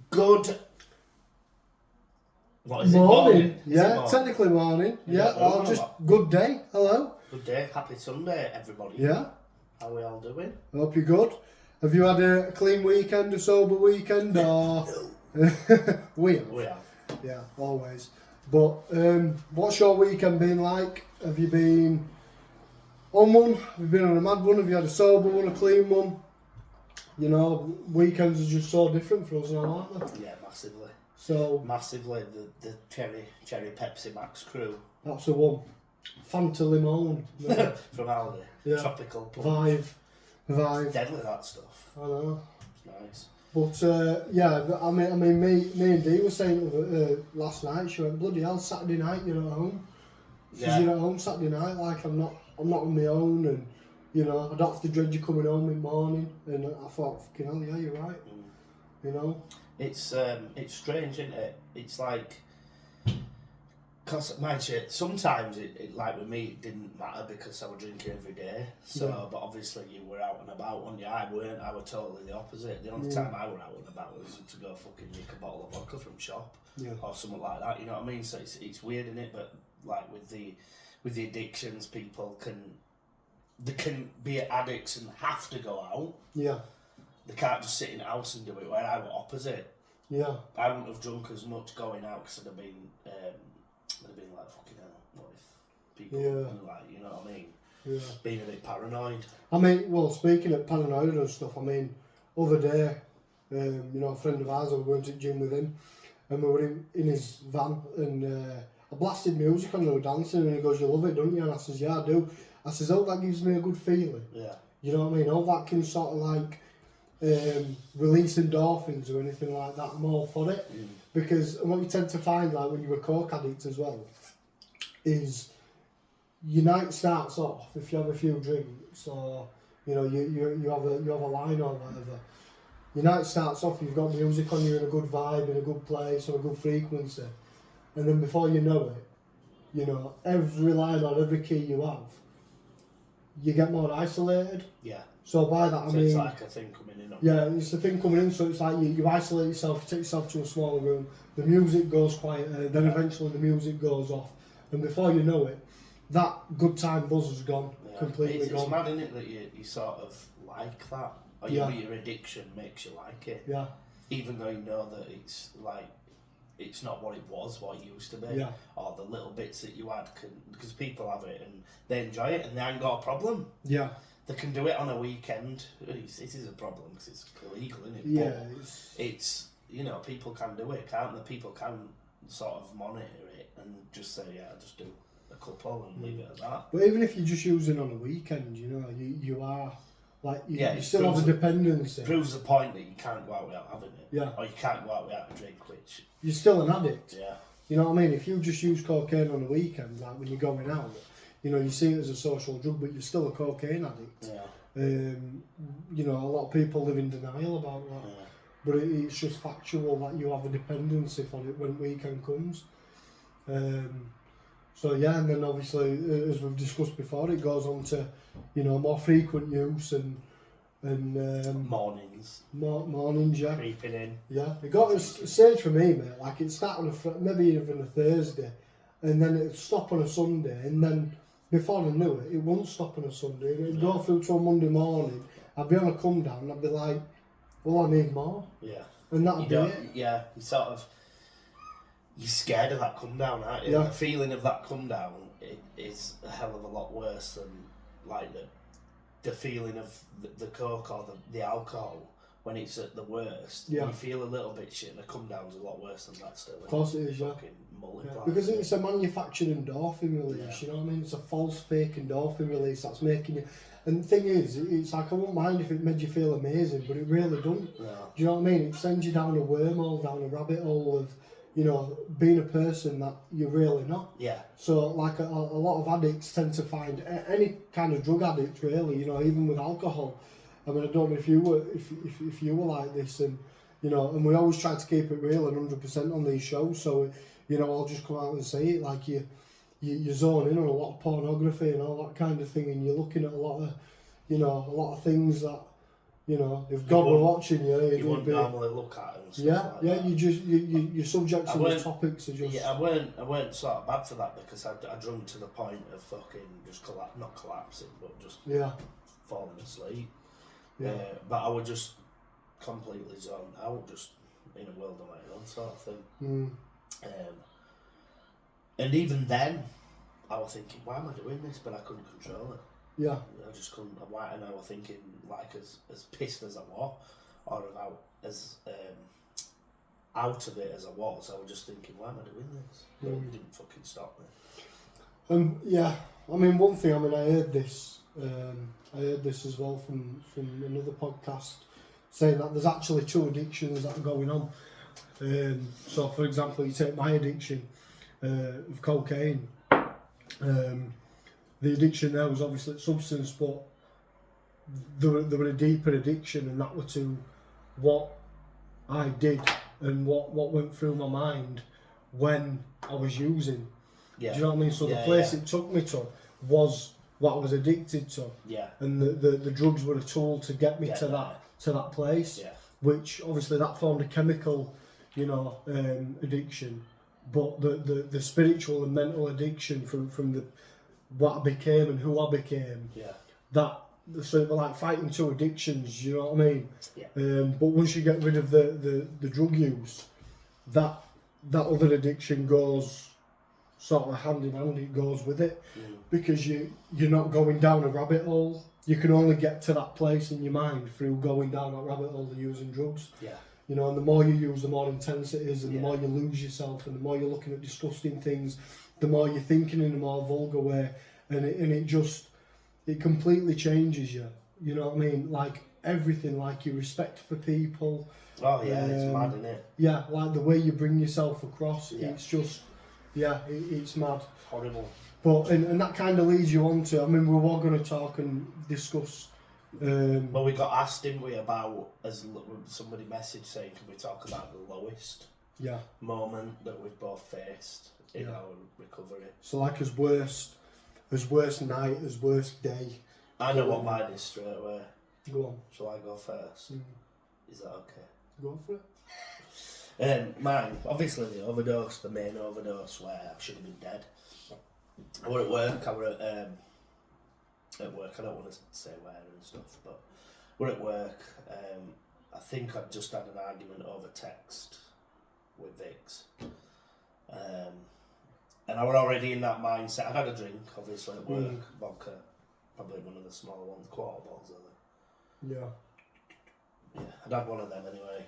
Good. What is morning. Is it morning? Technically morning. Or just good day. Hello. Good day. Happy Sunday, everybody. Yeah. How are we all doing? Hope you're good. Have you had a clean weekend, a sober weekend, or? We have. Yeah, always. But what's your weekend been like? Have you been on one? Have you been on a mad one? Have you had a sober one, a clean one? You know, weekends are just so different for us now, aren't they? Yeah, massively. So massively, the cherry Pepsi Max crew. That's the one. Fanta Limon. From Aldi. Yeah. Tropical punch. Vive. It's deadly, that stuff. I know. It's nice. But yeah, I mean, me and Dee were saying last night. She went, bloody hell, Saturday night you're at home. You're at home Saturday night, like I'm not on my own, and you know I don't have to dread you coming home in the morning. And I thought, fucking hell, yeah, you're right. You know. It's strange, isn't it? It's like, cause mind you, sometimes it like with me it didn't matter because I was drinking every day. So, yeah. But obviously you were out and about, and I weren't. I was totally the opposite. The only time I were out and about was to go fucking nick a bottle of vodka from shop, or something like that. You know what I mean? So it's weird, isn't it? But like with the addictions, people can be addicts and have to go out. Yeah. They can't just sit in the house and do it. Where I was opposite. Yeah. I wouldn't have drunk as much going out because I'd have been like, fucking hell, what if people like, you know what I mean? Yeah. Being a bit paranoid. I mean, well, speaking of paranoid and stuff, I mean, other day, you know, a friend of ours, I was going to the gym with him, and we were in his van, and I blasted music on, and we were dancing, and he goes, you love it, don't you? And I says, yeah, I do. I says, oh, that gives me a good feeling. Yeah. You know what I mean? All that can sort of like release endorphins or anything like that. I'm all for it. Because what you tend to find, like when you're a coke addict as well, is your night starts off if you have a few drinks, or you know you have a line or whatever. Your night starts off, you've got music on, you're in a good vibe, in a good place, on a good frequency, and then before you know it, you know, every line or every key you have, you get more isolated. Yeah. So by that I mean, it's like a thing coming in. Yeah, it's a thing coming in. So it's like you isolate yourself, you take yourself to a smaller room. The music goes quieter. Then eventually the music goes off, and before you know it, that good time buzz is gone, completely gone. It's mad, isn't it, that you sort of like that, or your addiction makes you like it. Yeah. Even though you know that it's like, it's not what it was, what it used to be, or the little bits that you had because people have it and they enjoy it and they ain't got a problem. Yeah. They can do it on a weekend. It is a problem because it's illegal, isn't it? Yeah. But it's, you know, people can do it, can't they? People can sort of monitor it and just say, yeah, just do a couple and leave it at that. But even if you're just using on a weekend, you know, you are, like, you still have a dependency. It proves the point that you can't go out without having it. Yeah. Or you can't go out without a drink, which... You're still an addict. Yeah. You know what I mean? If you just use cocaine on a weekend, like when you're going out, you know, you see it as a social drug, but you're still a cocaine addict. Yeah. You know, a lot of people live in denial about that. Yeah. But it's just factual that you have a dependency for it when weekend comes. So yeah, and then obviously, as we've discussed before, it goes on to, you know, more frequent use and mornings. Mornings, yeah. Creeping in. Yeah, it got a stage for me, mate. Like it started on maybe even a Thursday, and then it'd stop on a Sunday, and then before I knew it, it wouldn't stop on a Sunday. It'd go through to a Monday morning. I'd be on a come down, and I'd be like, well, I need more. Yeah. And that'd be it. Yeah, you're scared of that come down, aren't you? Yeah. The feeling of that come down is a hell of a lot worse than like the feeling of the coke or the alcohol when it's at the worst. Yeah. You feel a little bit shit, and the come down's a lot worse than that still. Of course it is, yeah. Because it's a manufactured endorphin release, you know what I mean? It's a false fake endorphin release that's making you... And the thing is, it's like, I wouldn't mind if it made you feel amazing, but it really doesn't. No. Do you know what I mean? It sends you down a wormhole, down a rabbit hole of, you know, being a person that you're really not. Yeah. So, like, a lot of addicts tend to find, any kind of drug addict, really, you know, even with alcohol. I mean, I don't know if you were like this, and, you know, and we always try to keep it real and 100% on these shows, so, you know, I'll just come out and say it, like, you zone in on a lot of pornography and all that kind of thing, and you're looking at a lot of things that, you know, if God were watching you, you wouldn't normally look at it and stuff like that. you're subject to those topics are just... Yeah, I weren't sort of bad for that because I drunk to the point of fucking just not collapsing, but just falling asleep. Yeah. But I was just completely zoned out, just in a world of my own sort of thing. And even then, I was thinking, why am I doing this? But I couldn't control it. Yeah. I just couldn't. And I was thinking, like, as pissed as I was, or about as out of it as I was just thinking, why am I doing this? But it didn't fucking stop me. Yeah. I mean, one thing. I mean, I heard this as well from another podcast, saying that there's actually two addictions that are going on. So, for example, you take my addiction of cocaine. The addiction there was obviously substance, but there were a deeper addiction, and that were to what I did and what went through my mind when I was using. Yeah. Do you know what I mean? So the place it took me to was what I was addicted to. Yeah. And the drugs were a tool to get me to that place. Yeah. Which obviously that formed a chemical, you know, addiction. But the spiritual and mental addiction from the what I became and who I became. Yeah. So it was like fighting two addictions, you know what I mean? Yeah. But once you get rid of the drug use, that other addiction goes sort of hand in hand. It goes with it because you're not going down a rabbit hole. You can only get to that place in your mind through going down that rabbit hole of using drugs. Yeah. You know, and the more you use, the more intense it is, and the more you lose yourself, and the more you're looking at disgusting things, the more you're thinking in a more vulgar way, and it completely changes you. You know what I mean? Like everything, like your respect for people. Oh yeah, it's mad, isn't it? Yeah, like the way you bring yourself across. Yeah. It's just, it's mad. It's horrible. But and that kind of leads you on to. I mean, we were going to talk and discuss. Well, we got asked, didn't we, about as somebody messaged saying, can we talk about the lowest moment that we've both faced in our recovery? So like as worst night, as worst day. I know what mine is straight away. Go on. Shall I go first? Is that okay? Go for it. Mine, obviously the main overdose where I should have been dead. I were at work, I don't want to say where and stuff, but we're at work. I think I'd just had an argument over text with Vix. And I were already in that mindset. I'd had a drink, obviously, at work, vodka, probably one of the smaller ones, quarter bottles, are they? Yeah, I'd had one of them anyway.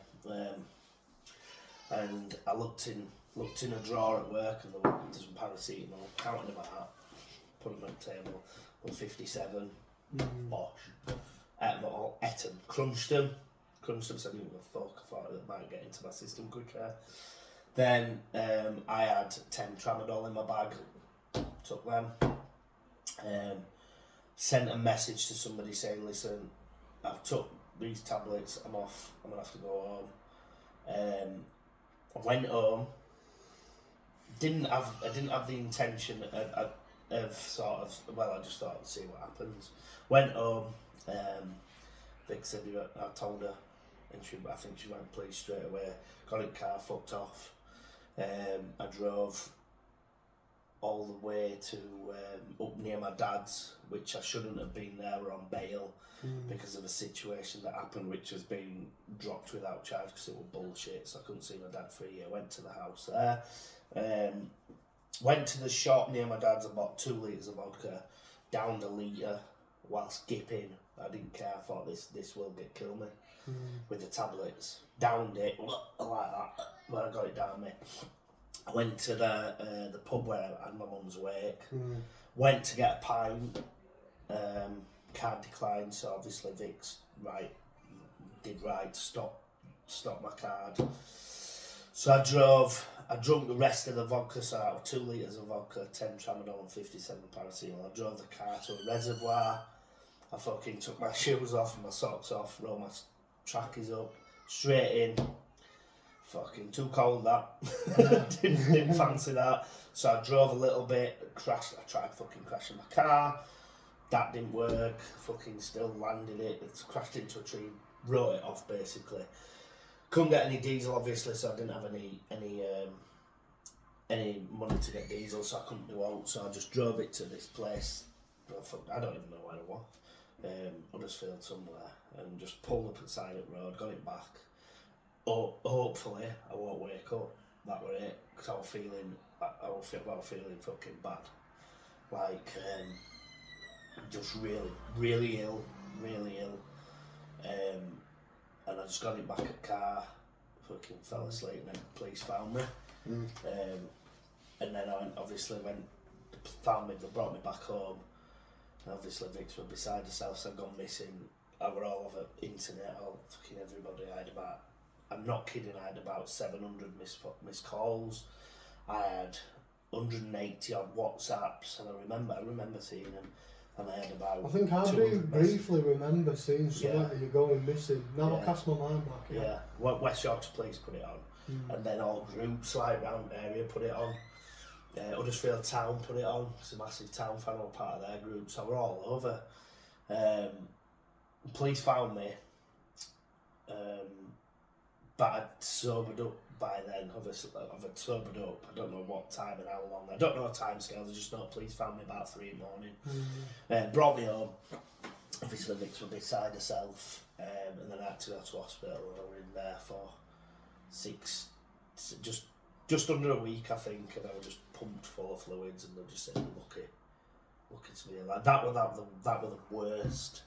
And I looked in a drawer at work, and there was some paracetamol, counted them out, put them on the table, 157, bosh. Ate them all, crunched them, so I didn't give a fuck. I thought it might get into my system quicker. Then I had 10 tramadol in my bag, took them, sent a message to somebody saying, listen, I've took these tablets, I'm off, I'm going to have to go home. I went home, I didn't have the intention of sort of, well, I just thought I'd see what happens. Went home, Vic said, I told her, and I think she went please straight away, got in the car, fucked off. I drove all the way to up near my dad's, which I shouldn't have been there on bail because of a situation that happened, which was being dropped without charge because it was bullshit, so I couldn't see my dad for a year. Went to the house there, went to the shop near my dad's and bought 2 litres of vodka, downed a litre whilst skipping. I didn't care, I thought this will kill me with the tablets. Downed it like that, where I got it down me. I went to the pub where I had my mum's wake, went to get a pint, card declined, so obviously Vic's did right to stop my card. So I drunk the rest of the vodka, so out of 2 litres of vodka, 10 tramadol and 57 paracetamol. I drove the car to a reservoir. I fucking took my shoes off and my socks off, rolled my trackies up, straight in. Fucking too cold that. didn't fancy that. So I drove a little bit, crashed. I tried fucking crashing my car. That didn't work. Fucking still landed it. It's crashed into a tree wrote it off basically. Couldn't get any diesel obviously, so I didn't have any money to get diesel, so I couldn't do out. So I just drove it to this place. I don't even know where it was. Huddersfield somewhere, and just pulled up at Silent Road, got it back. Oh, hopefully I won't wake up. That were it, because I was feeling fucking bad, like just really ill, and I just got it back at car, fucking fell asleep, and then the police found me, and then I found me, they brought me back home. Obviously Vix were beside herself, so I'd gone missing. I were all over internet, all fucking everybody. I'm not kidding, I had about 700 missed calls. I had 180 odd WhatsApps, and I remember seeing them, and I had about. I think I do briefly remember seeing something that you're going missing. Now I cast my mind back. Yeah, West Yorkshire Police put it on, and then all groups like round the area put it on. Huddersfield Town put it on. It's a massive town fan, all part of their group, so we're all over. Police found me, but I'd sobered up by then. Obviously, I've sobered up. I don't know what time and how long. I don't know time scales. I just know police found me about 3 in the morning. Brought me home. Obviously, Vix was beside herself, and then I had to go to hospital. And I was in there for just under a week, I think, and I was just pumped full of fluids, and they just said, lucky to be alive. That was the worst.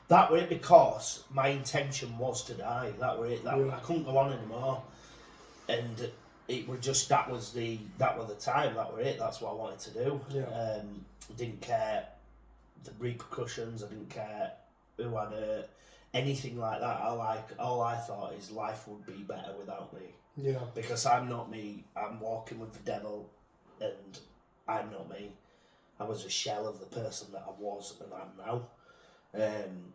That were it, because my intention was to die. That were it. I couldn't go on anymore, and it was just that was the time. That were it. That's what I wanted to do. Didn't care the repercussions. I didn't care who I'd hurt, anything like that. All I thought is life would be better without me. Yeah. Because I'm not me. I'm walking with the devil, and I'm not me. I was a shell of the person that I was and I'm now. And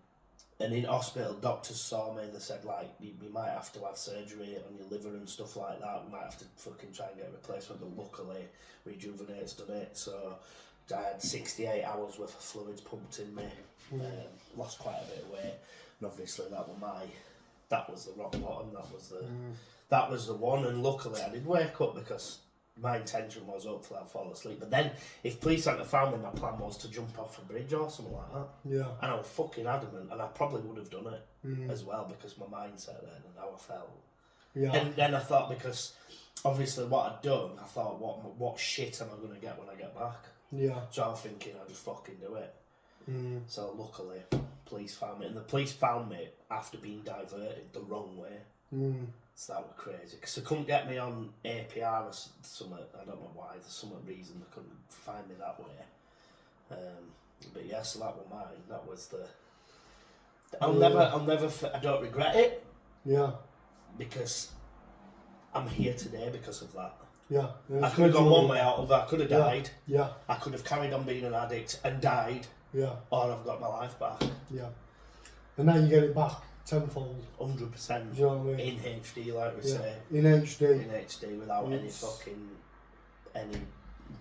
in hospital, doctors saw me. They said, like, you might have to have surgery on your liver and stuff like that. We might have to fucking try and get a replacement. But luckily, Rejuvenate's done it. So I had 68 hours worth of fluids pumped in me. Lost quite a bit of weight, and obviously that was the rock bottom. That was the one. And luckily, I did wake up, because my intention was hopefully I'll fall asleep. But then, if police hadn't found me, my plan was to jump off a bridge or something like that. Yeah. And I was fucking adamant, and I probably would have done it as well, because my mindset then and how I felt. Yeah. And then I thought, because obviously what I'd done, I thought, what shit am I going to get when I get back? Yeah. So I was thinking, I'll just fucking do it. So luckily, police found me, and the police found me after being diverted the wrong way. So that was crazy, because they couldn't get me on APR or something. I don't know why. There's some reason they couldn't find me that way. But yeah, so that was mine. That was the. I'll never. I don't regret it. Yeah. Because I'm here today because of that. Yeah. I could have gone one way out of that. I could have died. Yeah. I could have carried on being an addict and died. Yeah. Or I've got my life back. Yeah. And now you get it back. Tenfold. 100%. Do you know what I mean? In HD, like we say. In HD, without any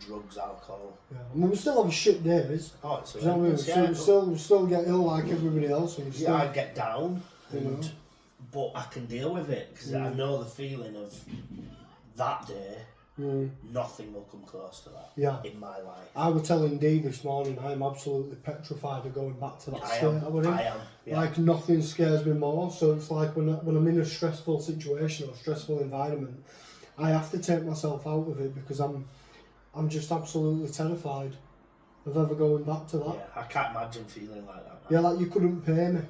drugs, alcohol. Yeah. I mean, we still have shit days. Oh, it's you know what I mean? We still get ill like everybody else. And still, I get down, but I can deal with it, because I know the feeling of that day. Nothing will come close to that in my life. I was telling Dee this morning, I am absolutely petrified of going back to that state I am. Yeah. Like, nothing scares me more. So it's like when I'm in a stressful situation or stressful environment, I have to take myself out of it, because I'm just absolutely terrified of ever going back to that. Yeah, I can't imagine feeling like that. Yeah, like you couldn't pay me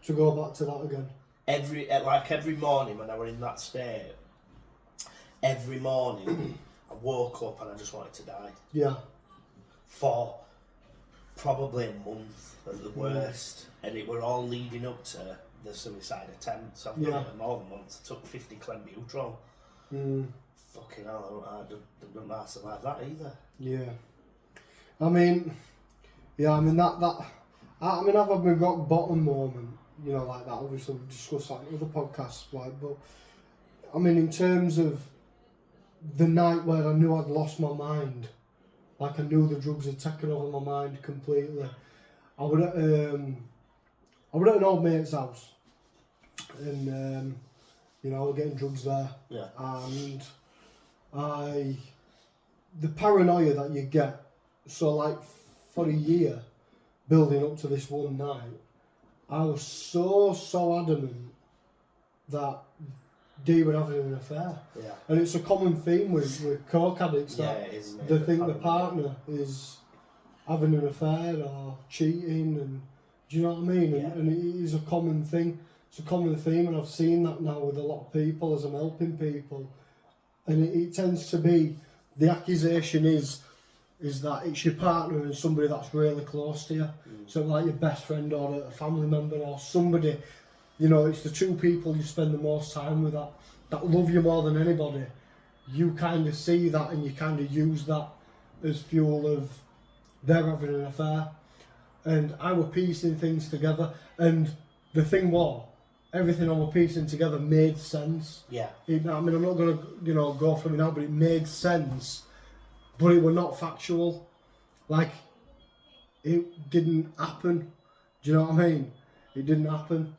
to go back to that again. Every morning when I were in that state, every morning I woke up and I just wanted to die. Yeah. For probably a month at the worst. And it were all leading up to the suicide attempt. So I've done it more than once. I took 50 clenbuterol. Fucking hell, I don't know how to survive that either. Yeah. I mean, that I've had my rock bottom moment, like that. Obviously we've discussed that in other podcasts, like, but I mean, in terms of the night where I knew I'd lost my mind, like I knew the drugs had taken over my mind completely. I was at an old mate's house, and you know, I was getting drugs there. Yeah. And the paranoia that you get, so like for a year, building up to this one night, I was so adamant that Dee were having an affair. Yeah. And it's a common theme with coke addicts that they think the partner is having an affair or cheating, and do you know what I mean? Yeah. And it is a common thing. It's a common theme, and I've seen that now with a lot of people as I'm helping people. And it tends to be, the accusation is that it's your partner and somebody that's really close to you. So like your best friend or a family member or somebody, you know, it's the two people you spend the most time with that love you more than anybody. You kind of see that and you kind of use that as fuel of they're having an affair. And I were piecing things together, and the thing was, everything I was piecing together made sense. Yeah. I mean, I'm not going to, you know, go from it now, but it made sense. But it were not factual. Like, it didn't happen. Do you know what I mean? It didn't happen.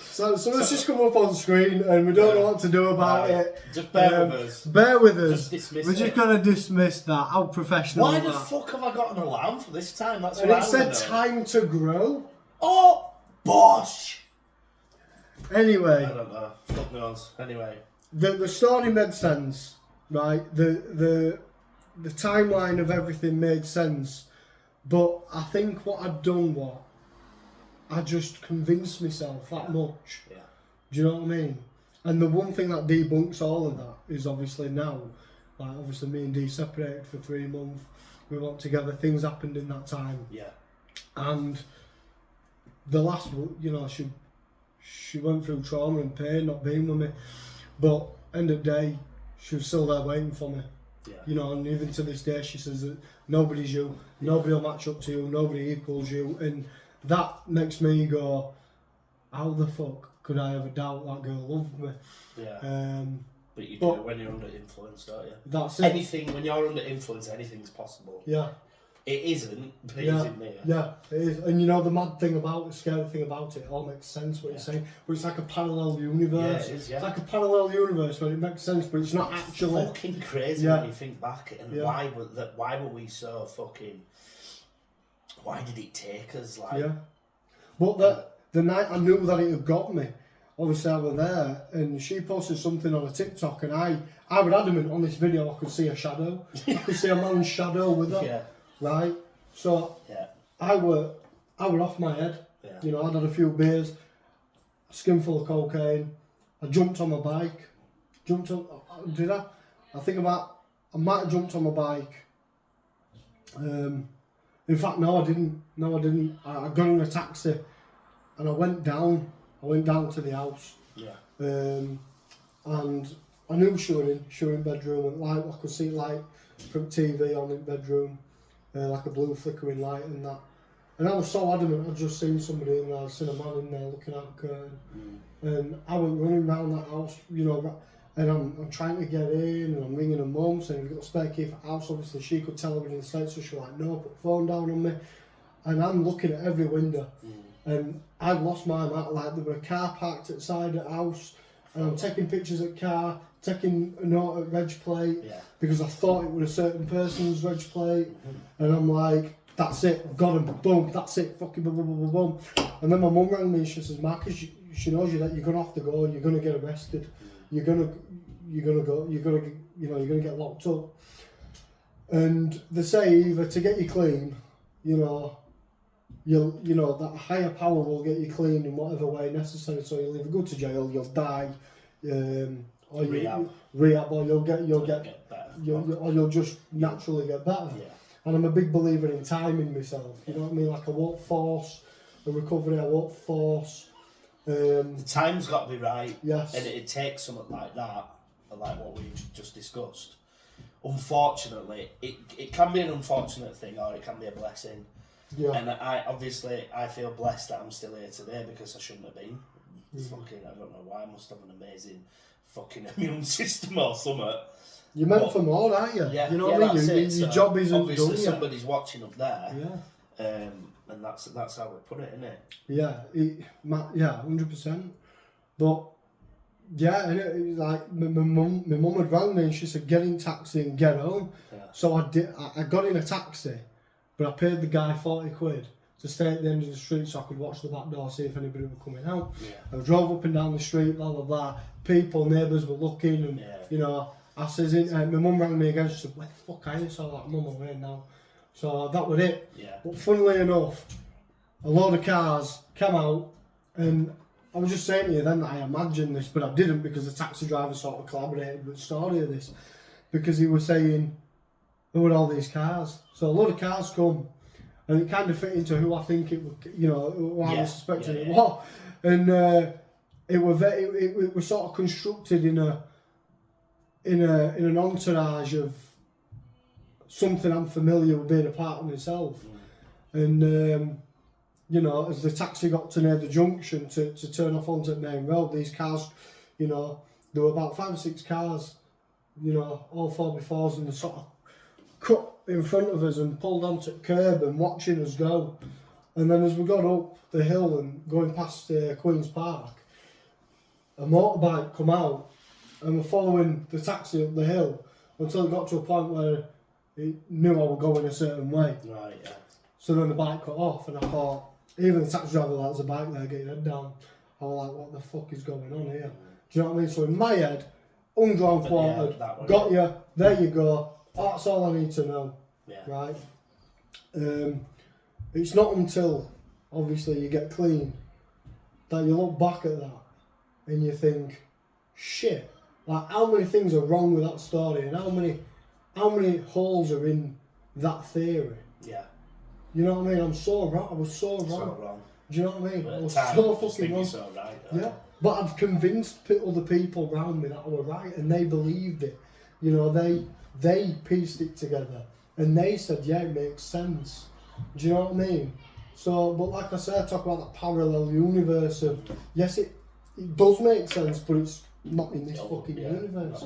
So let's just come up on screen, and we don't know what to do about it. Just bear with us. Bear with us. Just dismiss We're just going to dismiss that. How professional Why is the that? fuck have I got an alarm for this time? That's And what it I said wanna know. time to grow. Oh, bosh! Anyway. I don't know. Fuck knows. Anyway. The story made sense, right? The timeline of everything made sense. But I think what I'd done was, I just convinced myself that much. Yeah. Do you know what I mean? And the one thing that debunks all of that is obviously now, like obviously me and Dee separated for 3 months, we weren't together, things happened in that time. Yeah. And the last, you know, she went through trauma and pain not being with me, but end of the day, she was still there waiting for me. Yeah. You know, and even to this day she says that nobody's you, nobody will match up to you, nobody equals you, and that makes me go, how the fuck could I ever doubt that girl loved me? Yeah. But you do when you're under influence, don't you? That's it. Anything, when you're under influence, anything's possible. Yeah. It isn't, but it is in me. Yeah, it is. And you know, the mad thing about it, scary thing about it, all makes sense what you're saying, but it's like a parallel universe. Yeah, it is, yeah. It's like a parallel universe where it makes sense, but it's not actually. Fucking crazy when you think back, and why were we so fucking... Why did it take us, like... Yeah. But the night I knew that it had got me, obviously I was there, and she posted something on a TikTok, and I was adamant on this video I could see a shadow. I could see a man's shadow with her. Yeah. Right? So I were off my head. Yeah. You know, I'd had a few beers, a skinful of cocaine. I jumped on my bike. Did I? I think I might have jumped on my bike. In fact, no, I didn't. I got in a taxi, and I went down to the house. Yeah. And I knew she were in bedroom, and like I could see light from TV on in bedroom, like a blue flickering light and that. And I was so adamant I'd just seen somebody in there, I'd seen a man in there looking out the curtain. And I went running around that house, you know, and I'm trying to get in, and I'm ringing her mum saying, "Have you got a spare key for the house?" Obviously she could tell I was in the States, so she was like, "No, put the phone down on me." And I'm looking at every window, and I'd lost my mind, like there were a car parked outside the house, and I'm taking pictures of the car, taking a note at reg plate, because I thought it was a certain person's reg plate, and I'm like, "That's it, got him, boom, that's it, fucking boom, boom, boom, boom." And then my mum rang me and she says, "Marcus, she knows you that you're gonna have to go, you're gonna get arrested, you're gonna get locked up." And they say either to get you clean, you know, that higher power will get you clean in whatever way necessary. So you'll either go to jail, you'll die, or rehab, or you'll get better, or you'll just naturally get better. Yeah. And I'm a big believer in timing myself. You know what I mean? Like I won't force a recovery. I won't force. The time's got to be right. Yes. And it takes something like that, like what we just discussed. Unfortunately, it can be an unfortunate thing, or it can be a blessing. Yeah. And I feel blessed that I'm still here today because I shouldn't have been. Fucking, I don't know why. I must have an amazing fucking immune system or something. You're meant for more, aren't you? Yeah. You know what I mean? Your job isn't obviously done somebody's watching up there. Yeah. And that's how we put it, isn't it? Yeah, 100%. But yeah, and it was like my mum had rang me and she said, get in taxi and get home. Yeah. So I got in a taxi, but I paid the guy 40 quid to stay at the end of the street so I could watch the back door, see if anybody were coming out. Yeah. I drove up and down the street, blah blah blah. People, neighbours were looking, and you know, I says, my mum rang me again. She said, "Where the fuck are you?" So I was like, "Mum, I'm away now." So that was it. Yeah. But funnily enough, a load of cars came out, and I was just saying to you then that I imagined this, but I didn't, because the taxi driver sort of collaborated with the story of this, because he was saying, "Who are all these cars?" So a load of cars come. And it kind of fit into who I think it would, you know, who I was suspecting it was. And it was sort of constructed in an entourage of something I'm familiar with being a part of myself. And you know, as the taxi got to near the junction to turn off onto the main road, these cars, you know, there were about 5 or 6 cars, you know, all 4x4s, and they sort of cut in front of us and pulled onto the curb and watching us go. And then as we got up the hill and going past Queen's Park, a motorbike come out and we're following the taxi up the hill until it got to a point where it knew I was going a certain way. Right, yeah. So then the bike cut off, and I thought, even the taxi driver, like, there's a bike there, get your head down. I was like, what the fuck is going on here? Do you know what I mean? So in my head, undrawn quartered, got you, there you go. That's all I need to know, right? It's not until, obviously, you get clean that you look back at that and you think, shit, like, how many things are wrong with that story, and how many holes are in that theory? Yeah. You know what I mean? I'm so wrong. I was so wrong. So wrong. Do you know what I mean? But I was time, so fucking wrong. So right, yeah. But I've convinced other people around me that I was right, and they believed it. You know, they pieced it together, and they said, yeah, it makes sense. Do you know what I mean? So, but like I said, I talk about that parallel universe of, yes, it does make sense, but it's not in this fucking universe.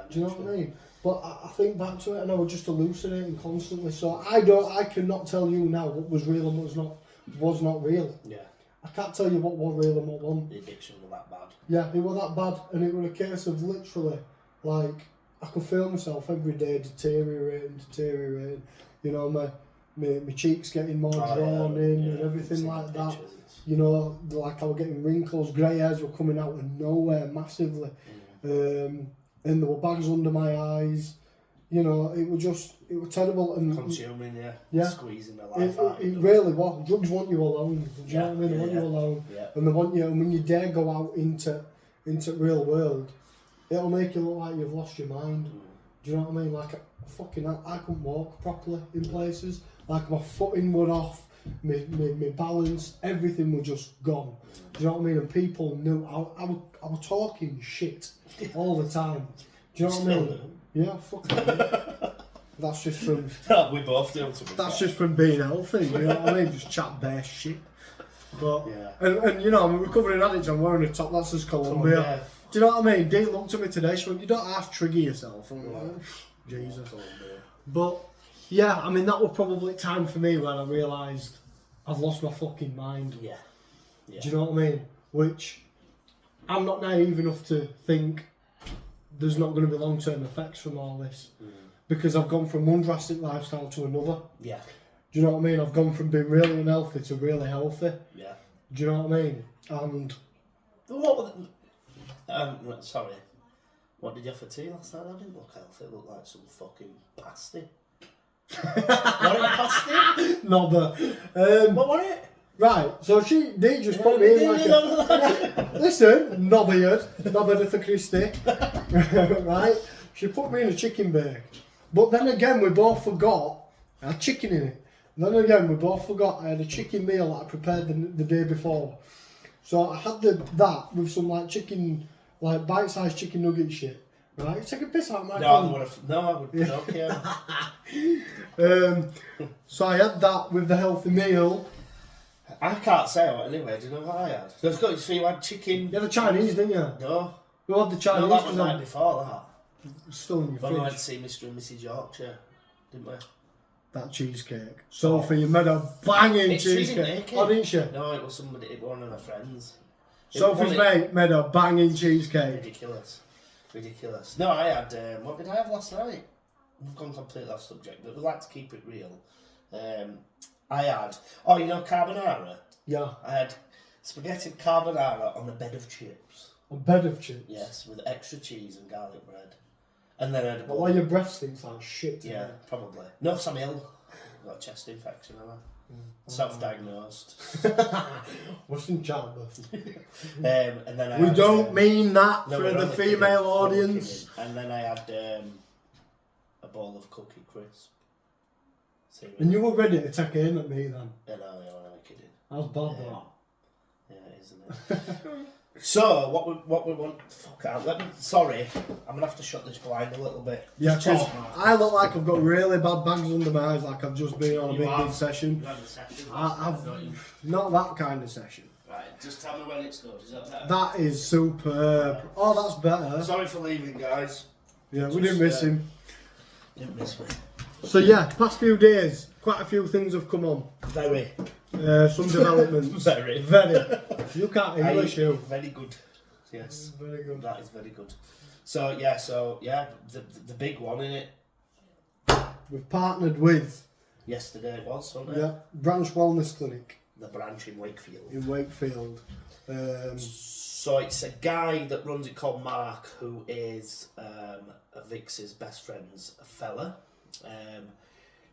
Do you know what I mean? But I think back to it, and I was just hallucinating constantly. So I cannot tell you now what was real and was not real. Yeah. I can't tell you what was real and what wasn't. The addiction was that bad. Yeah, it was that bad, and it was a case of literally, like, I could feel myself every day deteriorating. You know, my cheeks getting more drawn in and everything like that. Pictures. You know, like I was getting wrinkles, grey hairs were coming out of nowhere massively. And there were bags under my eyes. You know, it was terrible. And consuming, squeezing the life out. It really was. Drugs want you alone. Do you know what I mean? They want you alone. Yeah. And they want you, and when you dare go out into real world, it'll make you look like you've lost your mind. Do you know what I mean? Like, I couldn't walk properly in places. Like, my footing was off, my balance, everything was just gone. Do you know what I mean? And people knew I was talking shit all the time. Do you know what I mean? Yeah, fuck. That's just from. We both do. That's just from being healthy. You know what I mean? Just chat bare shit. But and you know, I'm a recovering addict. I'm wearing a top that says Columbia. Do you know what I mean? Dee looked at me today. She went, "You don't have to trigger yourself." I'm like, Jesus. But yeah, I mean, that was probably time for me when I realised I've lost my fucking mind. Yeah. Do you know what I mean? Which I'm not naive enough to think there's not going to be long-term effects from all this, because I've gone from one drastic lifestyle to another. Yeah. Do you know what I mean? I've gone from being really unhealthy to really healthy. Yeah. Do you know what I mean? And sorry. What did you have for tea last night? I didn't look healthy. It looked like some fucking pasty. What a pasty? No, but what was it? Right, so Dee just put me in like a... Listen, knobbered for Christie. Right? She put me in a chicken bake. But then again, we both forgot I had chicken in it. And then again, we both forgot I had a chicken meal that I prepared the day before. So I had that with some like chicken, like bite-sized chicken nugget shit. Right? Take a piss out of my phone. I would not care. So I had that with the healthy meal. I can't say what anyway. Do you know what I had? So you had chicken. You had the Chinese, didn't you? No. You had the Chinese. No, that was night before that. Still in your fridge. fridge. We went to see Mr. and Mrs. Yorkshire, didn't we? that cheesecake. Sophie, you made a banging She didn't cheesecake. make it. Oh, didn't she? No, it was somebody. It was one of her friends. Sophie's mate made a banging cheesecake. Ridiculous. No, I had. What did I have last night? We've gone completely off subject, but we like to keep it real. I had. Oh, you know carbonara. Yeah. I had spaghetti carbonara on a bed of chips. A bed of chips. Yes, with extra cheese and garlic bread. And then I had a Why your breath stinks like shit. Yeah, probably. No, 'cause I'm ill. I've got a chest infection, haven't I? Self-diagnosed. What's in childbirth? And then we don't mean that no, for we're the only female kidding. audience. And then I had a bowl of cookie crisp. And you were ready to take aim at me then? Yeah, no, I'm kidding. That was bad, that. Yeah, isn't it? So, what we want... Fuck out. Sorry, I'm going to have to shut this blind a little bit. Yeah, because I look like I've got really bad bags under my eyes, like I've just been on a big session. You had a session. I've not that kind of session. Right, just tell me when it's good. Is that better? That is superb. Oh, that's better. Sorry for leaving, guys. Yeah, we didn't miss him. Didn't miss me. So yeah, past few days, quite a few things have come on. Very. Some developments. Very. You can't English, you. Very good. Yes. Very good. That is very good. So yeah, the big one in it. We've partnered with. Yesterday it was, wasn't it? Yeah, Branch Wellness Clinic. The branch in Wakefield. In Wakefield. So it's a guy that runs it called Mark, who is Vix's best friend's fella.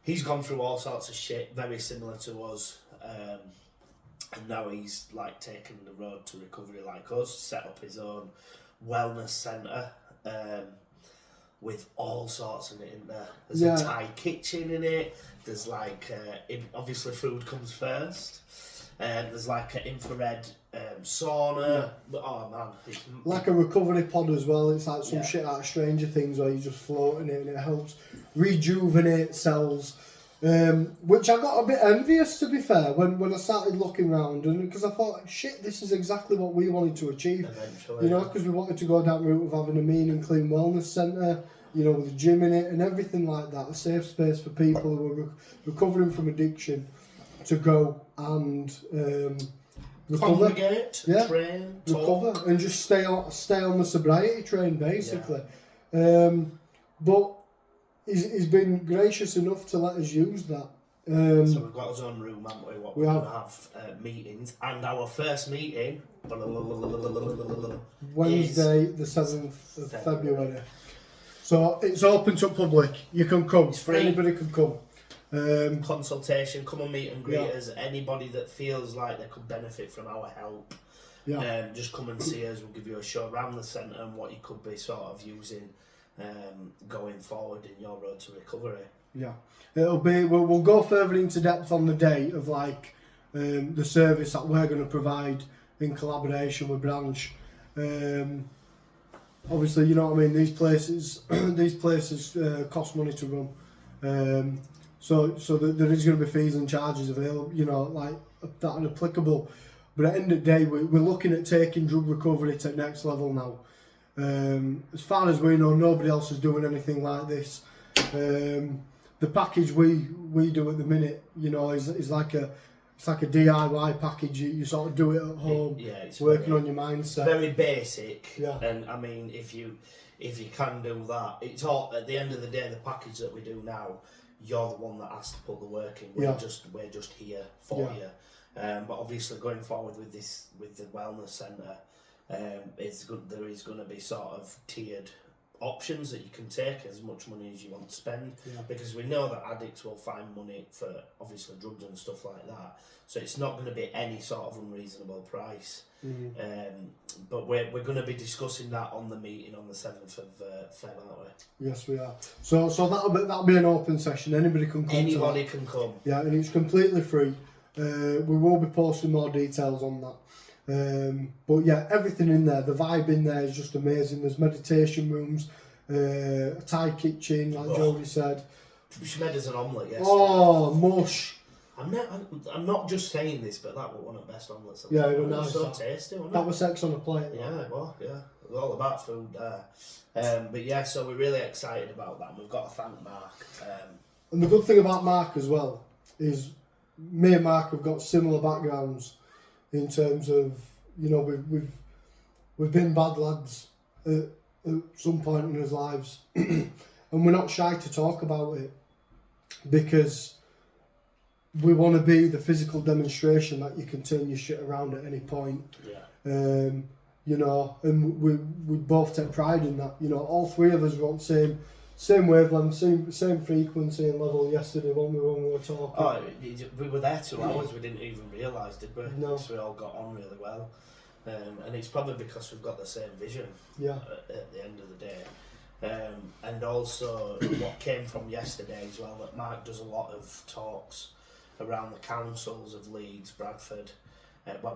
He's gone through all sorts of shit, very similar to us, and now he's like taken the road to recovery like us, set up his own wellness centre with all sorts of it in there. There's a Thai kitchen in it. There's like, obviously food comes first. There's like an infrared sauna. Yeah. Oh man. Like a recovery pod as well. It's like some shit out of Stranger Things where you just float in it and it helps rejuvenate cells. Which I got a bit envious, to be fair, when I started looking around, and because I thought, shit, this is exactly what we wanted to achieve. Eventually, you know, because we wanted to go down the route of having a Mean and Clean wellness centre, you know, with a gym in it and everything like that, a safe space for people who are recovering from addiction to go and recover, train, recover, and just stay on the sobriety train, basically. Yeah. But he's been gracious enough to let us use that. So we've got his own room, haven't we? We're going to have meetings, and our first meeting Wednesday, the 7th of February. So it's open to public. You can come. It's free. Anybody can come. Consultation, come and meet and greet us. Anybody that feels like they could benefit from our help, just come and see us. We'll give you a show around the centre and what you could be sort of using going forward in your road to recovery. Yeah, it'll be. We'll go further into depth on the day of like the service that we're going to provide in collaboration with Branch. Obviously, you know what I mean. These places cost money to run. So there is going to be fees and charges available, you know, like that are applicable. But at the end of the day, we're looking at taking drug recovery to the next level now. As far as we know, nobody else is doing anything like this. The package we do at the minute, you know, is like a DIY package. You sort of do it at home, it's working on your mindset. Very basic. Yeah. And I mean, if you can do that, it's all at the end of the day. The package that we do now, you're the one that has to put the work in. We're just here for you. But obviously, going forward with the wellness centre, there is going to be sort of tiered options that you can take as much money as you want to spend, because we know that addicts will find money for obviously drugs and stuff like that. So it's not going to be any sort of unreasonable price. But we're going to be discussing that on the meeting on the 7th of Feb, aren't we? Yes, we are. So that'll be an open session. Anybody can come. Anybody can come. Yeah, and it's completely free. We will be posting more details on that. But yeah, everything in there, the vibe in there is just amazing. There's meditation rooms, a Thai kitchen, like Jody said. She made us an omelette yesterday. Oh, mush. I'm not just saying this, but that was one of the best omelettes. Yeah, it was nice. So tasty, wasn't it? That was sex on a plate. Yeah, it was. Yeah, it was all about food there. But yeah, so we're really excited about that. And we've got to thank Mark. And the good thing about Mark as well is me and Mark have got similar backgrounds in terms of, you know, we've been bad lads at some point in our lives, and we're not shy to talk about it because we want to be the physical demonstration that you can turn your shit around at any point. Yeah. You know, and we both take pride in that. You know, all three of us were on same wavelength, same frequency and level yesterday when we were talking. Oh, we were there 2 hours. We didn't even realise, did we? No. So we all got on really well, and it's probably because we've got the same vision. Yeah. At the end of the day, and also what came from yesterday as well, that Mark does a lot of talks around the councils of Leeds, Bradford,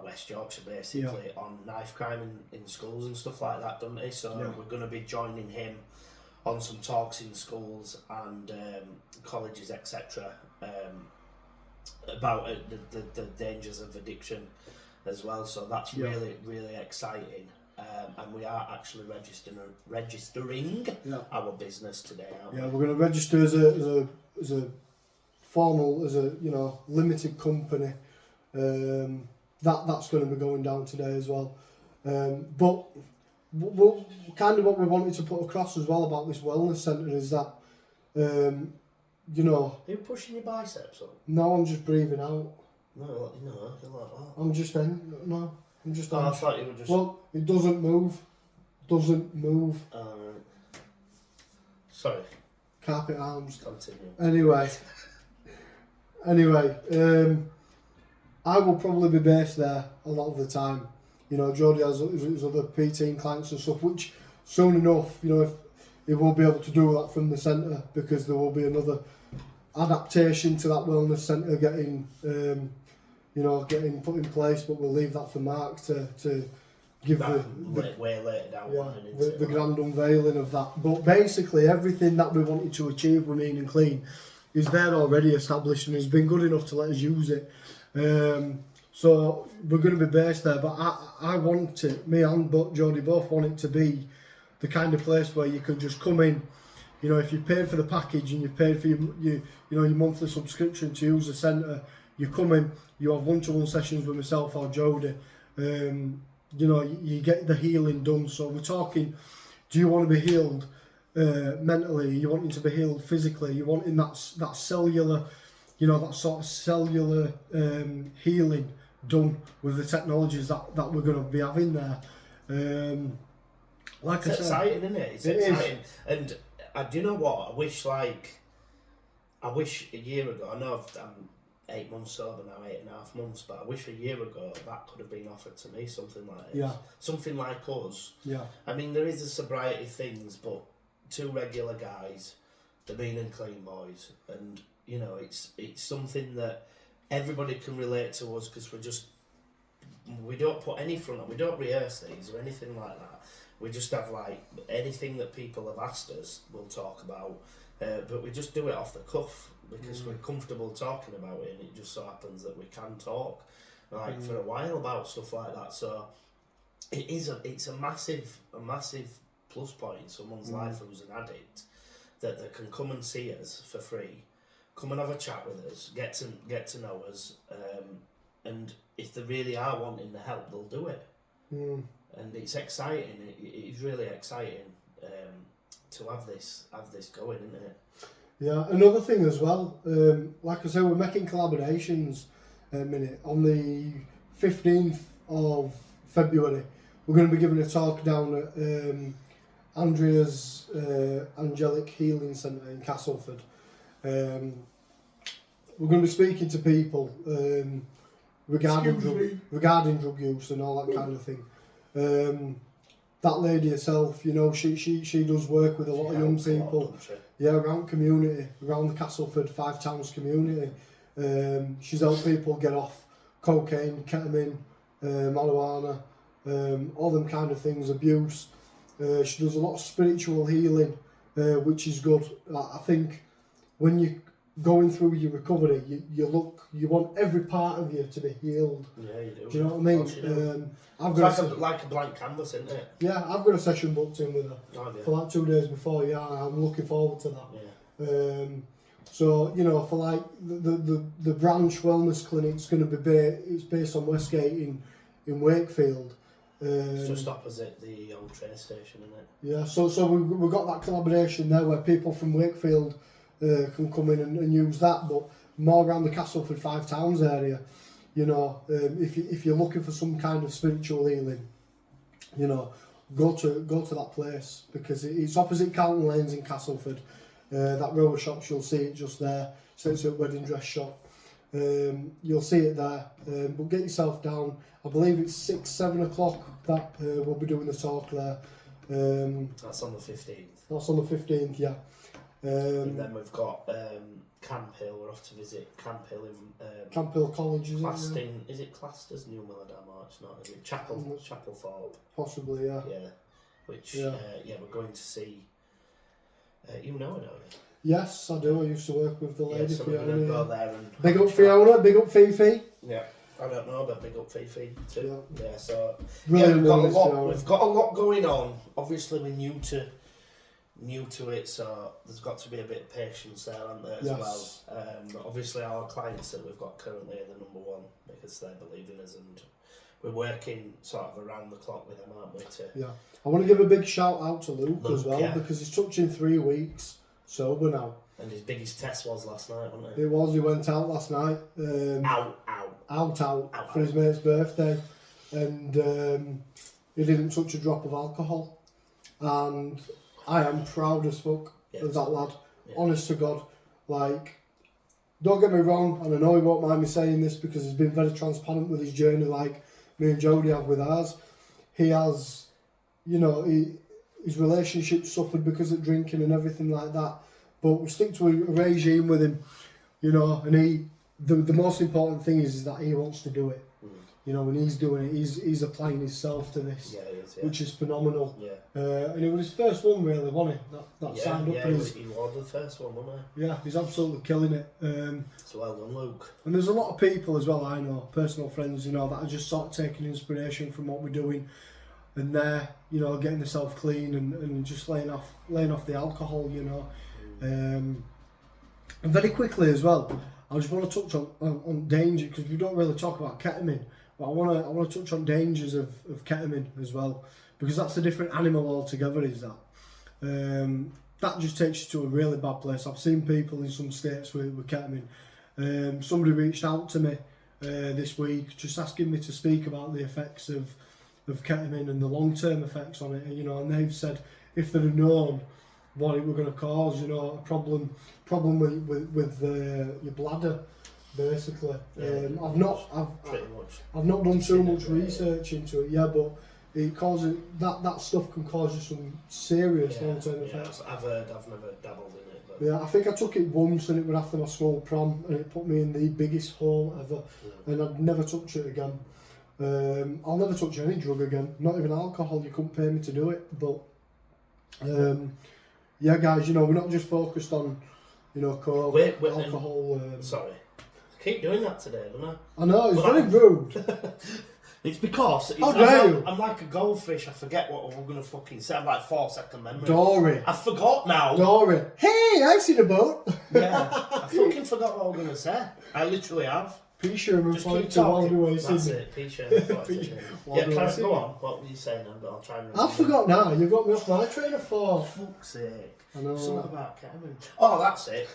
West Yorkshire basically, on knife crime in schools and stuff like that, doesn't he? So we're going to be joining him on some talks in schools and colleges, etc., about the dangers of addiction as well. So that's really, really exciting. And we are actually registering our business today, aren't we? Yeah, we're going to register as a formal, as a, you know, limited company. That's going to be going down today as well. But kind of what we wanted to put across as well about this wellness centre is that, you know... Are you pushing your biceps up? No, I'm just breathing out. No, you're like that. I'm just I'm just... I thought you were just... Well, it doesn't move. Doesn't move. Sorry. Carpet arms. Continue. Anyway, I will probably be based there a lot of the time. You know, Jody has his other PT clients and stuff, which soon enough, you know, if he will be able to do that from the centre, because there will be another adaptation to that wellness centre getting put in place. But we'll leave that for Mark to give way later down. The grand unveiling of that. But basically, everything that we wanted to achieve with Mean and Clean is there already established, and he's been good enough to let us use it. So we're going to be based there, but I want it, me and Jody both want it to be the kind of place where you can just come in. You know, if you paid for the package and you paid for your monthly subscription to use the centre, you come in, you have one-to-one sessions with myself or Jody. You know, you get the healing done. So we're talking, do you want to be healed mentally? You wanting to be healed physically? You wanting that cellular, you know, that sort of cellular healing done with the technologies that we're going to be having there. Like it's I said, exciting, isn't it? It's exciting. And do you know what? I wish a year ago, I know I'm 8 months sober now, 8.5 months, but I wish a year ago that could have been offered to me, something like this. Yeah. Something like us. Yeah. I mean, there is the sobriety things, but 2 regular guys, the Mean and Clean boys, and you know, it's something that everybody can relate to us, because we don't put any front on, we don't rehearse these or anything like that. We just have like anything that people have asked us, we'll talk about, but we just do it off the cuff because we're comfortable talking about it, and it just so happens that we can talk for a while about stuff like that. So it's a massive plus point in someone's life who's an addict, that they can come and see us for free. Come and have a chat with us, get to know us, and if they really are wanting the help, they'll do it. And it's exciting. It's really exciting to have this going, isn't it? Yeah. Another thing as well, like I said, we're making collaborations on the 15th of February. We're going to be giving a talk down at Andrea's Angelic Healing Centre in Castleford. We're going to be speaking to people regarding drug use and all that kind of thing. That lady herself, you know, she does work with a lot of young people. Around community, around the Castleford 5 Towns community. She's helped people get off cocaine, ketamine, marijuana, all them kind of things, abuse. She does a lot of spiritual healing, which is good. I think when you're going through your recovery, you want every part of you to be healed. Yeah, you do. Do you know what I mean? It's like a blank canvas, isn't it? Yeah, I've got a session booked in with her for like 2 days before. Yeah, I'm looking forward to that. Yeah. So, you know, for like the branch wellness clinic's going to be it's based on Westgate in Wakefield. It's just opposite the old train station, isn't it? Yeah, so we've got that collaboration there where people from Wakefield can come in and use that, but more around the Castleford Five Towns area. You know, if you're looking for some kind of spiritual healing, you know, go to that place, because it's opposite Carlton Lanes in Castleford. That row of shops, you'll see it just there. So it's a wedding dress shop. You'll see it there. But get yourself down. I believe it's 6-7 o'clock that we'll be doing the talk there. That's on the 15th. That's on the 15th, yeah. And then we've got Camp Hill. We're off to visit Camp Hill in Camp Hill College, is Claston. it? Yeah. Is it classed as New Milladam or it's not? Is it Chapelthorpe? Possibly, yeah. Yeah. Which Yeah. we're going to see. You know her, don't you? Yes, I do. I used to work with the lady So we're going to go there and big up Fiona, big up Fifi. Yeah. I don't know, but big up Fifi too. Yeah, so Brilliant, we've got a lot going on. Obviously, we're new to it, so there's got to be a bit of patience there, aren't there, as well. But obviously, our clients that we've got currently are the number one because they believe in us, and we're working sort of around the clock with them, aren't we? Yeah, I want to give a big shout out to Luke as well, yeah. because he's touching 3 weeks sober now. And his biggest test was last night, wasn't it? It was. He went out last night. Out for his mate's birthday, and he didn't touch a drop of alcohol. And I am proud as fuck of that lad. Yeah. Honest to God, like, don't get me wrong, and I know he won't mind me saying this because he's been very transparent with his journey, like me and Jody have with ours. He has, you know, his relationship suffered because of drinking and everything like that. But we stick to a regime with him, you know, and the most important thing is that he wants to do it. You know, when he's doing it, he's applying himself to this, which is phenomenal. Yeah. And it was his first one, really, wasn't it? That signed up. Yeah, he was the first one, wasn't he? Yeah, he's absolutely killing it. So well done, Luke. And there's a lot of people as well, I know, personal friends, you know, that are just sort of taking inspiration from what we're doing, and they're, you know, getting themselves clean and just laying off the alcohol, you know. And very quickly as well, I just want to touch on danger, because we don't really talk about ketamine, but I want to touch on dangers of ketamine as well, because that's a different animal altogether. Is that just takes you to a really bad place. I've seen people in some states with ketamine. Somebody reached out to me this week just asking me to speak about the effects of ketamine and the long-term effects on it, you know, and they've said if they'd have known what it were going to cause, you know, a problem with your bladder, basically. I've not done too much research into it, but it causes that stuff can cause you some serious long-term effects. I've heard. I've never dabbled in it. But yeah, I think I took it once, and it was after my school prom, and it put me in the biggest hole ever, and I'd never touch it again. I'll never touch any drug again, not even alcohol. You couldn't pay me to do it, but. Yeah, guys, you know, we're not just focused on, you know, coke, alcohol. Sorry. I keep doing that today, don't I? I know, it's very rude. It's because I'm like a goldfish. I forget what we're going to fucking say. I'm like 4-second memory. Dory. I forgot now. Dory. Hey, I've seen a boat. Yeah, I fucking forgot what I was going to say. I literally have. P. Sherman Just keep talking. That's it, P. Sherman. Yeah, go on. What were you saying then? But I'll try and remember. I forgot now. You've got me off my train of thought. Fuck's sake. I know. Something about ketamine. Oh, that's it.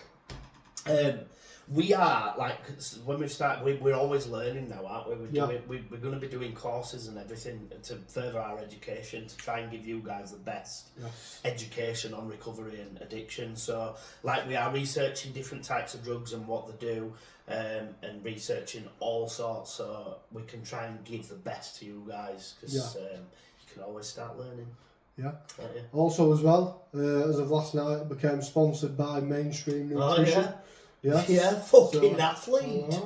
We are, like, when we start, we're always learning now, aren't we? We're going to be doing courses and everything to further our education, to try and give you guys the best education on recovery and addiction. So, like, we are researching different types of drugs and what they do, and researching all sorts, so we can try and give the best to you guys, because you can always start learning. Yeah. Also, as well, as of last night, I became sponsored by Mainstream Nutrition. Yes. Yeah, fucking athlete.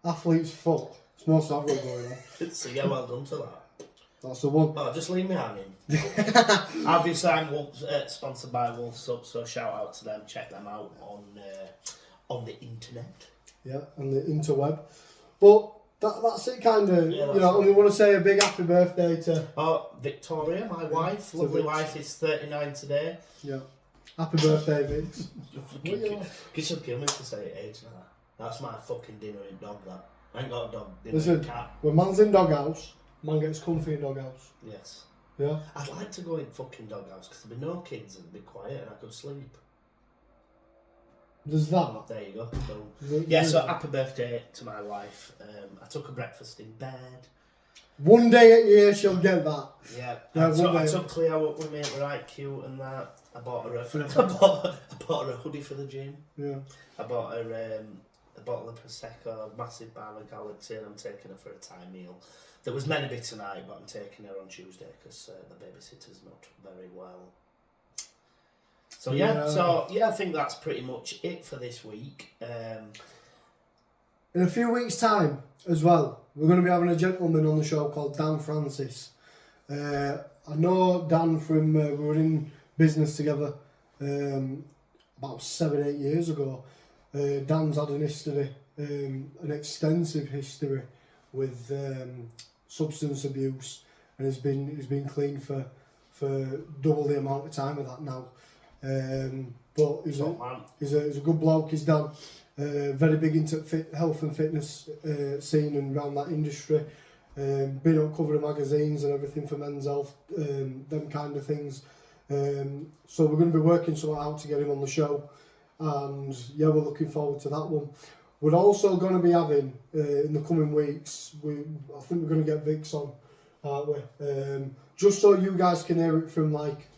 Athlete's fuck. It's most I've got going on. So yeah, well done to that. That's the one. Oh, just leave me hanging. Obviously, I'm sponsored by Wolf Sub, so shout out to them. Check them out on the internet. Yeah, on the interweb. But that's it, kind of. You know, and we want to say a big happy birthday to Victoria, my wife. Lovely wife is 39 today. Yeah. Happy birthday, Vince. You should kill me to say age now. That's my fucking dinner in dog, that. I ain't got a dog, dinner Listen, in cat. when man's in doghouse, man gets comfy in doghouse. Yes. Yeah? I'd like to go in fucking doghouse because there'd be no kids and it'd be quiet and I could sleep. There's that. There you go. Yeah, so happy birthday to my wife. I took a breakfast in bed. One day a year she'll get that. Yeah, Yeah, I took Cleo up with me, right cute and that. I bought her a hoodie for the gym. Yeah. I bought her a bottle of Prosecco, a massive bar of Galaxy, and I'm taking her for a Thai meal. There was meant to be tonight, but I'm taking her on Tuesday because the babysitter's not very well. So I think that's pretty much it for this week. In a few weeks' time, as well, we're going to be having a gentleman on the show called Dan Francis. I know Dan from we were in business together about 7-8 years ago. Dan's had an history, an extensive history with substance abuse, and he's been clean for double the amount of time of that now. But he's a good bloke. He's Dan. Very big into health and fitness scene and around that industry. Been on cover of magazines and everything for men's health, them kind of things. So we're going to be working something out to get him on the show, and yeah, we're looking forward to that one. We're also going to be having in the coming weeks. I think we're going to get Vix on, aren't we? Just so you guys can hear it from like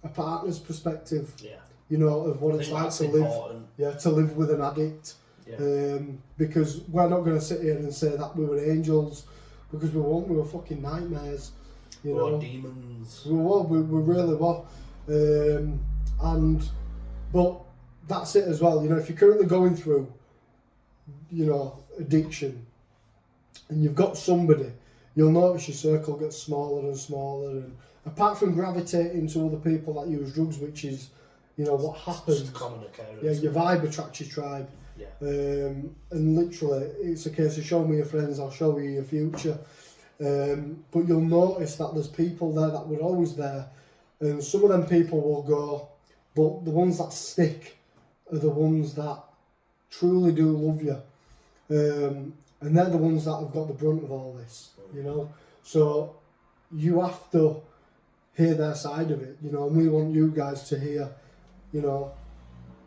a partner's perspective. Yeah. You know, of what it's like to live, to live with an addict. Yeah. Because we're not going to sit here and say that we were angels, because we weren't. We were fucking nightmares. You know, demons. We really were. But that's it as well. You know, if you're currently going through, you know, addiction, and you've got somebody, you'll notice your circle gets smaller and smaller. And apart from gravitating to other people that use drugs, which is, you know, what happens. Just a common occurrence. Yeah, your vibe attracts your tribe. Yeah. And literally, it's a case of show me your friends, I'll show you your future. But you'll notice that there's people there that were always there, and some of them people will go, but the ones that stick are the ones that truly do love you. And they're the ones that have got the brunt of all this, you know. So you have to hear their side of it, you know, and we want you guys to hear, you know,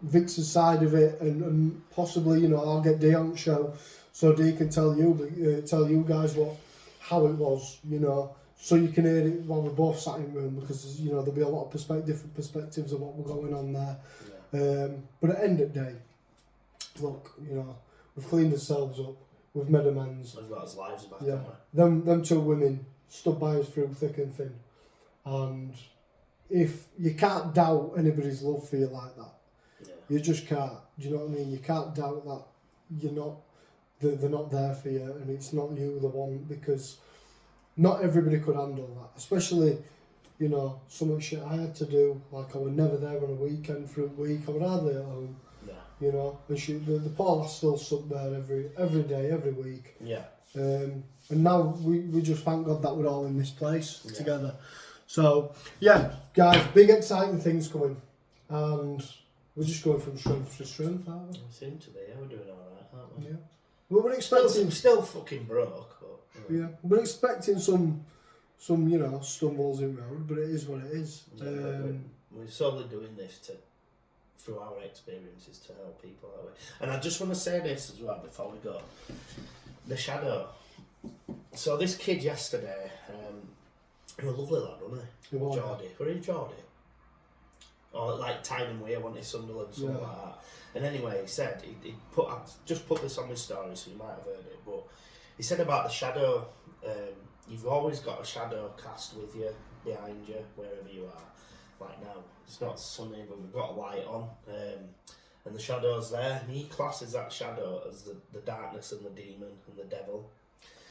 Vic's side of it, and possibly, you know, I'll get Dee on the show so Dee can tell you guys how it was, you know, so you can hear it while we're both sat in the room, because, you know, there'll be a lot of different perspectives of what we're going on there. Yeah. But at the end of the day, look, you know, we've cleaned ourselves up, we've made amends. We've got his lives back, yeah. haven't we? Them two women stood by us through thick and thin, and if you can't doubt anybody's love for you like that, yeah. You just can't. Do you know what I mean? You can't doubt that they're not there for you, and it's not you the one, because not everybody could handle that. Especially, you know, so much shit I had to do. Like, I was never there on a weekend for a week. I was hardly at home. Yeah. You know, and the poor lass still stuck there every day, every week. Yeah. And now we just thank God that we're all in this place together. So, yeah, guys, big exciting things coming, and we're just going from strength to strength, aren't we? We seem to be, yeah, we're doing alright, aren't we? Yeah. Well, we're expecting... Still fucking broke, but... Yeah, we're expecting some, you know, stumbles in road, but it is what it is. Yeah, we're solely doing this through our experiences to help people that way. And I just want to say this as well before we go. The shadow. So this kid yesterday, he was a lovely lad, wasn't he? Jody. Were he Jody? Or like Tyne Weir, wasn't he? Sunderland, something like that. And anyway, he said, I've just put this on my story, so you might have heard it, but he said about the shadow, you've always got a shadow cast with you, behind you, wherever you are. Like now, it's not sunny, but we've got a light on, and the shadow's there, and he classes that shadow as the darkness and the demon and the devil.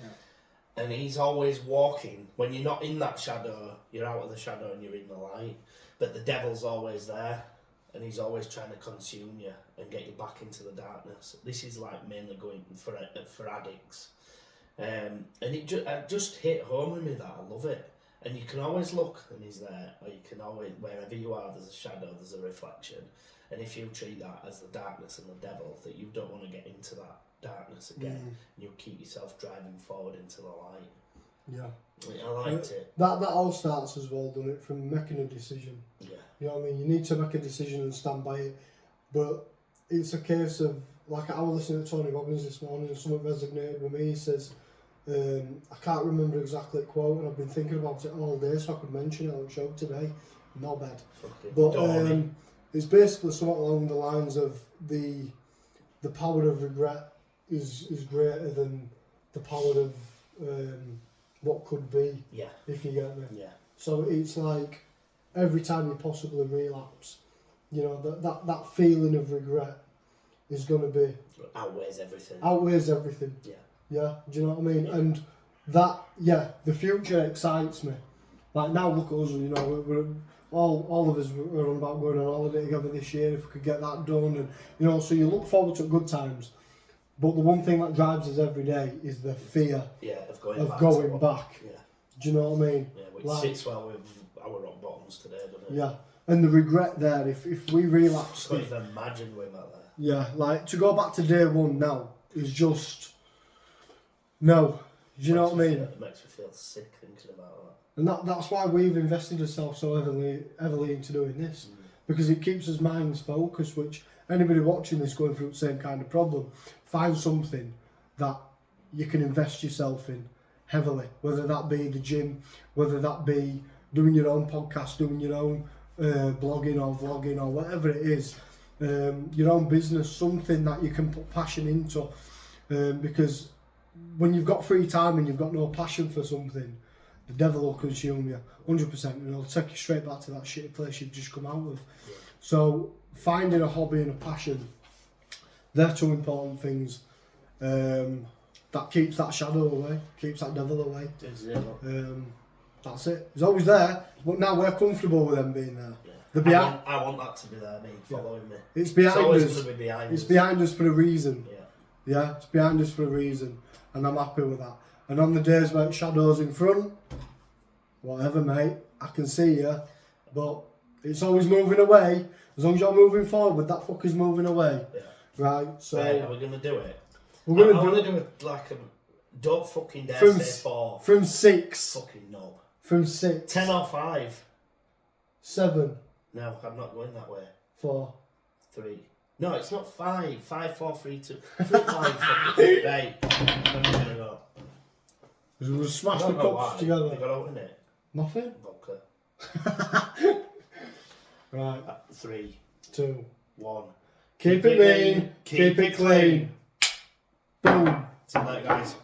Yeah. And he's always walking. When you're not in that shadow, you're out of the shadow and you're in the light. But the devil's always there, and he's always trying to consume you and get you back into the darkness. This is like mainly going for addicts. And it just hit home with me that I love it. And you can always look and he's there, or you can always, wherever you are, there's a shadow, there's a reflection. And if you treat that as the darkness and the devil, that you don't want to get into that darkness again, you'll keep yourself driving forward into the light. Yeah. I liked it. That all starts as well, doesn't it, from making a decision. Yeah. You know what I mean? You need to make a decision and stand by it. But it's a case of, like I was listening to Tony Robbins this morning and something resonated with me. He says, I can't remember exactly the quote, and I've been thinking about it all day, so I could mention it on the show today. Not bad. Okay. But it's basically something along the lines of the power of regret is greater than the power of what could be. Yeah. If you get me. Yeah. So it's like every time you possibly relapse, you know, that feeling of regret is going to be outweighs everything. Yeah. Yeah. Do you know what I mean? Yeah. And that, the future excites me. Like now, look at us. You know, we're all of us are on about going on holiday together this year. If we could get that done, and you know, so you look forward to good times. But the one thing that drives us every day is the fear of going back. Yeah. Do you know what I mean? Yeah, which sits well with our rock bottoms today, doesn't it? Yeah. And the regret there, if we relapse... I can't even imagine going back there. Yeah, like, to go back to day one now is just... No. Do you know what I mean? It makes me feel sick thinking about that. And that's why we've invested ourselves so heavily into doing this. Because it keeps us minds focused, which anybody watching this going through the same kind of problem, find something that you can invest yourself in heavily. Whether that be the gym, whether that be doing your own podcast, doing your own blogging or vlogging or whatever it is, your own business, something that you can put passion into, because when you've got free time and you've got no passion for something, the devil will consume you 100%, and it'll take you straight back to that shitty place you've just come out of. Yeah. So finding a hobby and a passion, they're two important things that keeps that shadow away, keeps that devil away. That's it. It's always there, but now we're comfortable with them being there. Yeah. I want that to be there, following me. It's behind us. It's always going to be behind us. It's behind us for a reason. Yeah, it's behind us for a reason, and I'm happy with that. And on the days where shadows in front, whatever, mate, I can see you, but it's always moving away. As long as you're moving forward, that fucker's moving away. Yeah. Right, so... Right, are we going to do it? We're going to do it like a... Don't fucking dare say 4. From 6. Fucking no. From 6. 10 or 5. 7. No, I'm not going that way. 4. 3. No, it's not 5. 5, 4, 3, 2. 3, 5, fucking... Right, I'm going to go. We'll smash the cups together. You got out in it? Nothing? Vodka. Right. 3, 2, 1. Keep it mean, keep it clean. Boom. See you later, guys.